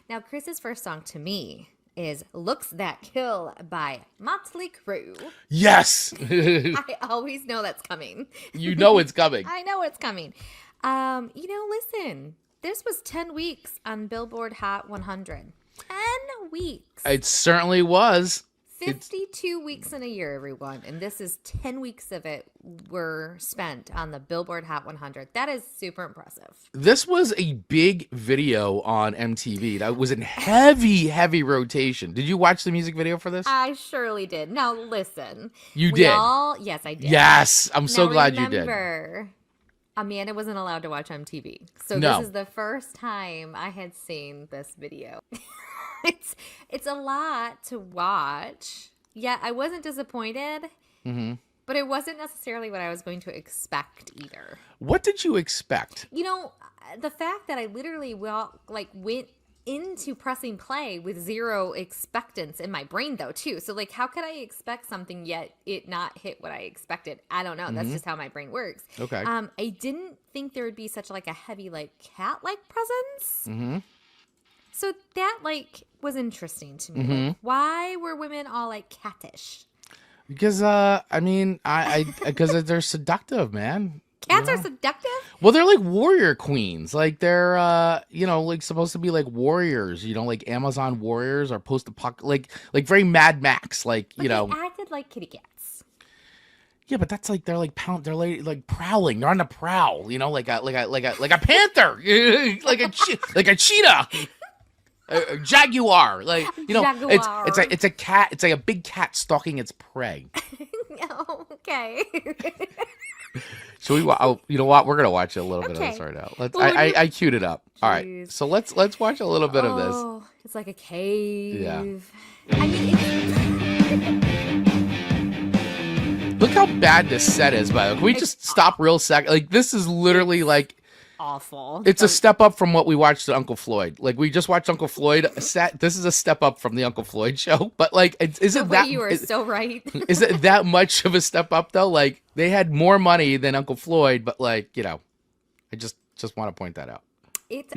Now, Chris's first song to me is Looks That Kill by Motley Crue. Yes. I always know that's coming. You know it's coming. I know it's coming. Listen, this was 10 weeks on Billboard Hot 100. 10 weeks. It certainly was. 52 weeks in a year, everyone. And this is 10 weeks of it were spent on the Billboard Hot 100. That is super impressive. This was a big video on MTV. That was in heavy, heavy rotation. Did you watch the music video for this? I surely did. Now, listen. You did? Yes, I did. Yes. I'm so glad you did. Remember, Amanda wasn't allowed to watch MTV. So No. this is the first time I had seen this video. It's a lot to watch. Yeah, I wasn't disappointed, but it wasn't necessarily what I was going to expect either. What did you expect? The fact that I literally went into pressing play with zero expectance in my brain, though, too. So, how could I expect something yet it not hit what I expected? I don't know. That's just how my brain works. Okay. I didn't think there would be such a heavy cat-like presence. Mm-hmm. So that was interesting to me. Why were women all cattish? Because because they're seductive, man. Cats are seductive? Well, they're like warrior queens. They're supposed to be like warriors, like Amazon warriors or post-apocalyptic, like very Mad Max, They acted like kitty cats. Yeah, but that's they're like prowling. They're on the prowl, like a panther, like a cheetah. A jaguar, Jaguar. it's a cat. It's like a big cat stalking its prey. Okay. So you know what? We're gonna watch a little bit of Okay. this right now. Well, I queued it up. All right, Jeez. so let's watch a little bit of this. Oh, it's like a cave. Yeah. I mean, Look how bad this set is, by the way. Can we just stop real sec? This is literally awful. it's a step up from what we watched at Uncle Floyd. We just watched Uncle Floyd set. This is a step up from the Uncle Floyd show. But isn't that you are so right. is it that much of a step up though? They had more money than Uncle Floyd, but I just want to point that out. It's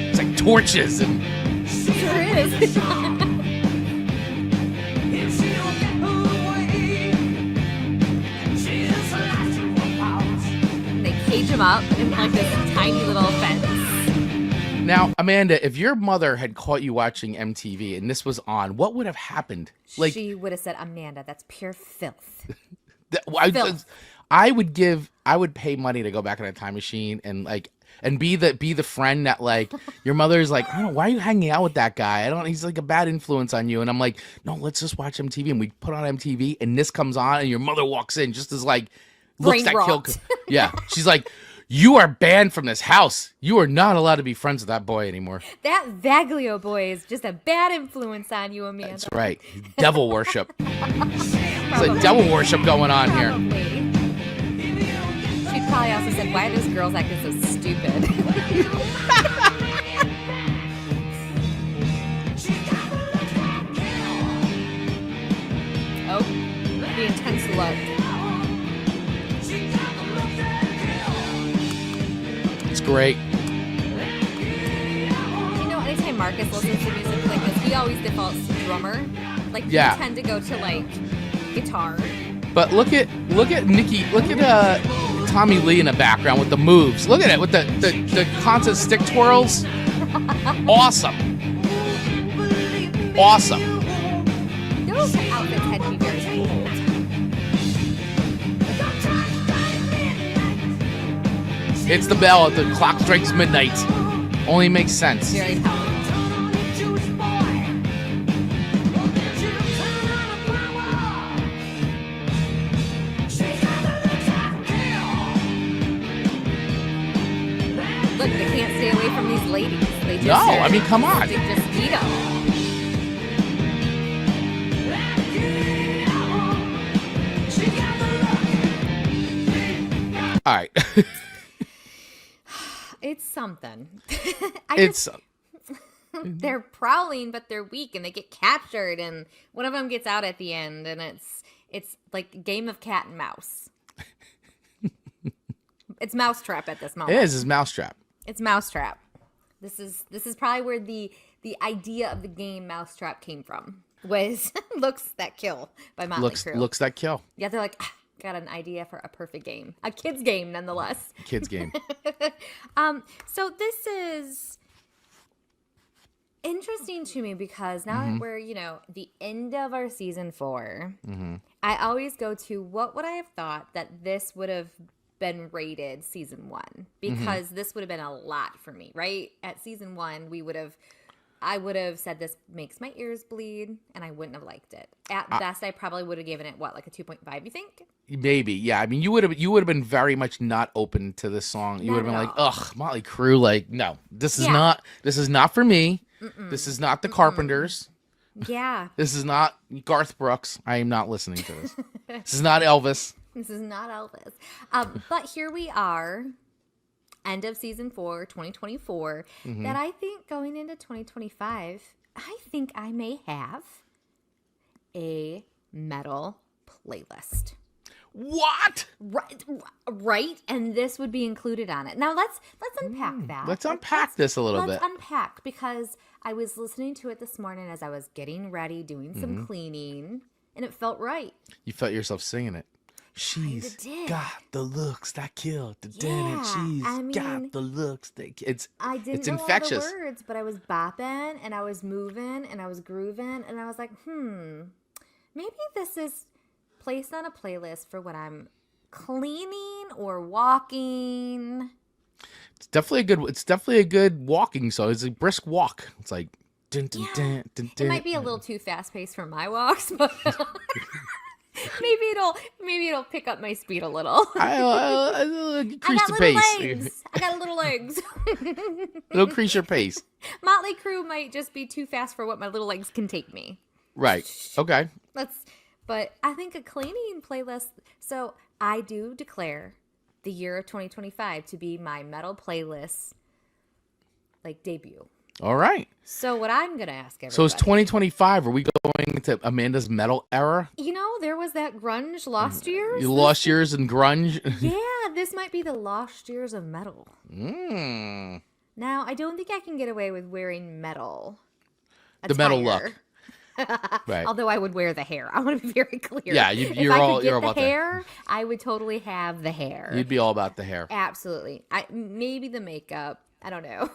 It's like torches and sure is. They cage him up in this tiny little fence. Now, Amanda, if your mother had caught you watching MTV and this was on, what would have happened? She would have said, Amanda, that's pure filth. Filth. I would pay money to go back in a time machine and be the friend that your mother's I don't know, why are you hanging out with that guy? He's a bad influence on you. And I'm like, no, let's just watch MTV. And we put on MTV and this comes on and your mother walks in just as looks Brain that rot. kill. Yeah. She's like, you are banned from this house. You are not allowed to be friends with that boy anymore. That Vaglio boy is just a bad influence on you, Amanda. That's right. Devil worship. There's like devil worship going on here. Probably. She probably also said, why are those girls acting so stupid? Oh, the intense look. It's great. Anytime Marcus listens to music like this, he always defaults to drummer. Yeah. You tend to go to guitar. But look at Nikki. Look at Tommy Lee in the background with the moves. Look at it with the constant stick twirls. Awesome. Awesome. Those outfits had to be very cold. It's the bell. The clock strikes midnight. Only makes sense. Very powerful. Look, they can't stay away from these ladies. They just come on. They just eat them. All right. It's something. They're prowling, but they're weak, and they get captured, and one of them gets out at the end, and It's like a game of cat and mouse. It's Mousetrap at this moment. It is. It's Mousetrap. It's Mousetrap. This is probably where the idea of the game Mousetrap came from. Was Looks That Kill by Motley Crue. Looks That Kill. Yeah, they're like, got an idea for a perfect game. A kid's game, nonetheless. Kids game. So this is interesting to me because now that we're, the end of our season 4, I always go to what would I have thought that this would have been rated season 1, because this would have been a lot for me, right? At season 1, I would have said this makes my ears bleed, and I wouldn't have liked it. At best, I probably would have given it like a 2.5. You think? Maybe, yeah. I mean, you would have been very much not open to this song. You would have been like, ugh, Motley Crue. Like, no, this is not for me. This is not the Carpenters. Yeah. This is not Garth Brooks. I am not listening to this. This is not Elvis. This is not Elvis. But here we are, end of season 4, 2024, that I think going into 2025, I think I may have a metal playlist. What? Right, and this would be included on it. Now let's unpack that. Let's unpack this a little bit. Let's unpack, because I was listening to it this morning as I was getting ready, doing some cleaning, and it felt right. You felt yourself singing it. She's got the looks that kill. She's got the looks that kill. I didn't it's know infectious. all the words, but I was bopping and I was moving and I was grooving, and I was like, maybe this is placed on a playlist for when I'm cleaning or walking. It's definitely a good walking song. It's a brisk walk. It's like dun, dun, dun, dun, dun. It might be a little too fast paced for my walks, but maybe it'll pick up my speed a little. Increase the pace. Legs. I got little legs. It'll increase your pace. Motley Crue might just be too fast for what my little legs can take me. Right. Okay. But I think a cleaning playlist. So I do declare the year of 2025 to be my metal playlist, debut. All right. So what I'm going to ask everybody. So it's 2025. Are we going to Amanda's metal era? There was that grunge lost years. Lost years and grunge. Yeah, this might be the lost years of metal. Now, I don't think I can get away with wearing metal attire. The metal look. Right. Although I would wear the hair. I want to be very clear. Yeah, you're all about the hair. I would totally have the hair. You'd be all about the hair. Absolutely. Maybe the makeup. I don't know.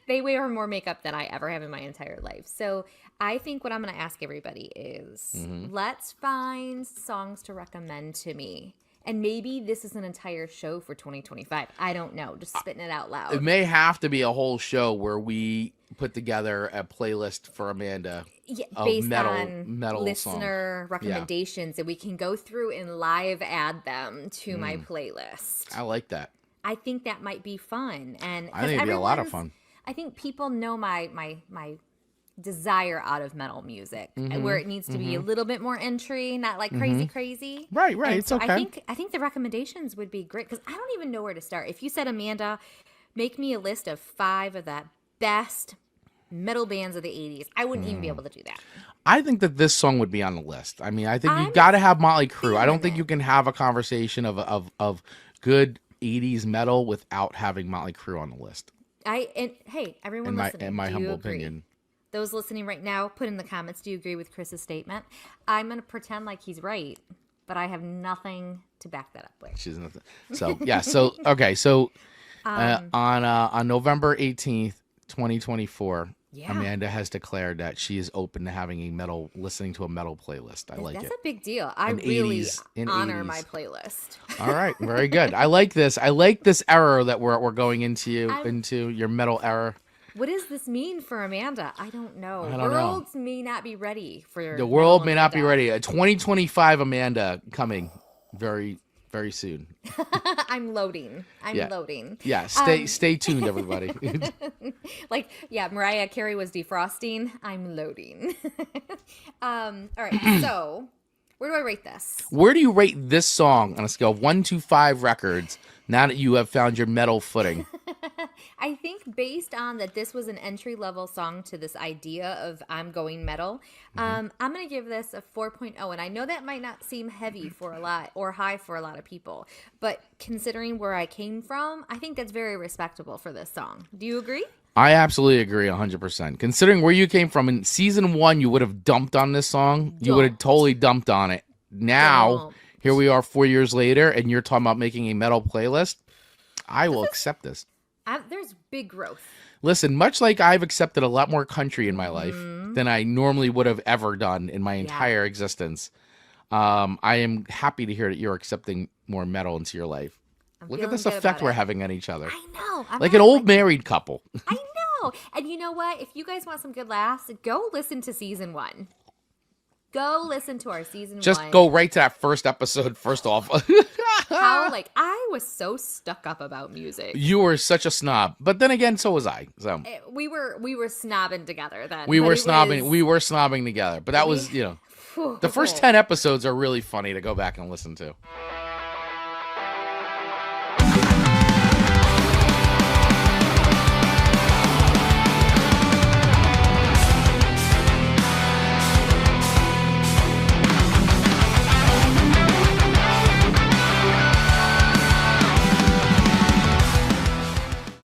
They wear more makeup than I ever have in my entire life. So I think what I'm going to ask everybody is let's find songs to recommend to me. And maybe this is an entire show for 2025. I don't know. Just spitting it out loud. It may have to be a whole show where we put together a playlist for Amanda based on listener songs. recommendations. And we can go through and live add them to my playlist. I like that. I think that might be fun. And I think it'd be a lot of fun. I think people know my desire out of metal music, where it needs to be a little bit more entry, not like crazy. Right. And it's so okay. I think the recommendations would be great, because I don't even know where to start. If you said, Amanda, make me a list of 5 of the best metal bands of the 80s, I wouldn't even be able to do that. I think that this song would be on the list. I mean, I think you got to have Motley Crue. I don't think you can have a conversation of good 80s metal without having Motley Crue on the list. Hey, everyone listening, in my humble opinion. Those listening right now, put in the comments, do you agree with Chris's statement? I'm going to pretend like he's right, but I have nothing to back that up with. She's nothing. So, yeah. So, okay. So, on November 18th, 2024, Amanda has declared that she is open to listening to a metal playlist. I like it. That's a big deal. I really honor my playlist. All right. Very good. I like this. I like this era that we're going into your metal era. What does this mean for Amanda? I don't know. Worlds may not be ready for the world may not be ready. A 2025 Amanda coming very, very soon. I'm loading. I'm loading. Yeah. Stay tuned, everybody. Mariah Carey was defrosting. I'm loading. All right. So where do I rate this? Where do you rate this song on a scale of 1 to 5 records now that you have found your metal footing? I think based on that this was an entry level song to this idea of I'm going metal, I'm going to give this a 4.0. And I know that might not seem heavy for a lot or high for a lot of people, but considering where I came from, I think that's very respectable for this song. Do you agree? I absolutely agree 100%. Considering where you came from in season 1, you would have dumped on this song. You would have totally dumped on it. Now, here we are 4 years later, and you're talking about making a metal playlist. I will accept this. There's big growth. Listen, much like I've accepted a lot more country in my life than I normally would have ever done in my entire existence, I am happy to hear that you're accepting more metal into your life. Look at this effect we're having on each other. I know. Like an old married couple. I know. And you know what? If you guys want some good laughs, go listen to season 1. Go listen to our season 1. Just go right to that first episode, first off. How, I was so stuck up about music. You were such a snob. But then again, so was I. So we were snobbing together then. We were snobbing together. But that was, the first 10 episodes are really funny to go back and listen to.